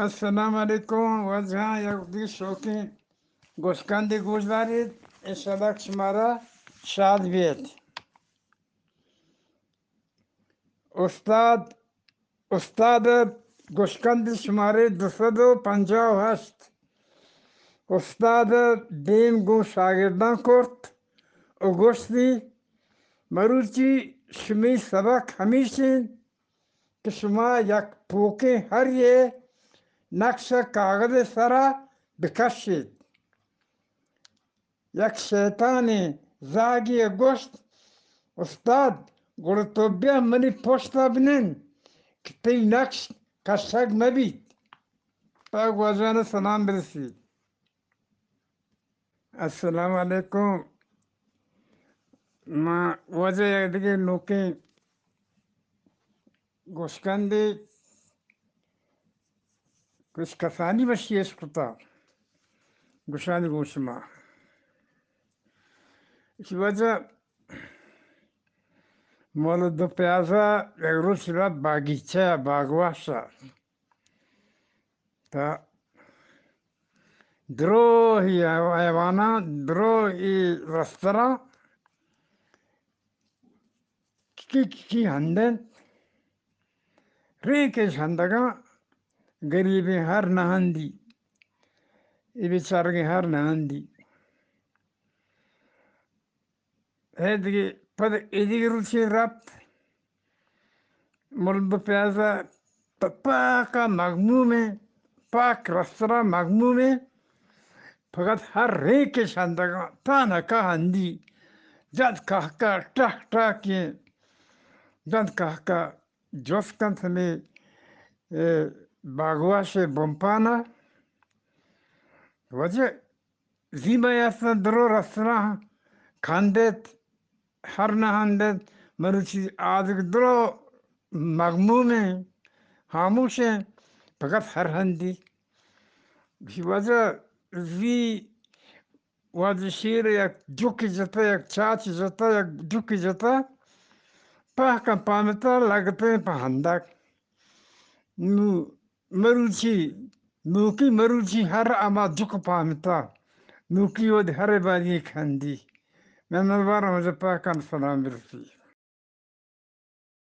السلام علیکم وجہ یکدی شوقین گوشکندی گوش دارید انشاءاللہ شمارا شاد بیت استاد گوشکندی شماره 258 استاد دیم گو شاگردان کرد و گوشتی مروچی شمی سبق همیشین که شما یک پوکه هر یه نقش کاغذ سرا بکشید. یک شیطان زاگی گوشت استاد گوڑ تو بیا منی پشتا بنن که تی نقش کشک مبید. پاک واجان سلام برسید. السلام علیکم. ما وجه یک دیگه نوکی گوشکندی کش کسانی بشیش کتا گوشانی گوشما اسی وجه مولد دو پیازا یک روز شد باگیچه باگواشا تا دروهی حیوانات دروهی رستوران کی هندن ریکش هندگا گریبی هر نهندی ای بیچارگی هر نهندی هدگی پد ایدیگی روچی رفت مولد پیازا پاکا مغمومه پاک رستوران مغمومه فقط هر ریکش هندگا تانا که هندی جد که ٹک ٹاکی جد که جوس کن سمی باگواش بمپانا وجه زیبا یاستا درو رستوران کندت هر نهندت مروچی آدگ درو مغمومه خاموشه فقط هر هندی بی وجه زی وجه شیر یک جوکی جتا یک چاچی جتا یک جوکی جتا پاکا پامتا لگتے پا ہندک نو مروچی نوکی مروچی هر اما جوک پامتا نوکی ود هر باری کندی من البارا مجھے پاکا سلام برسی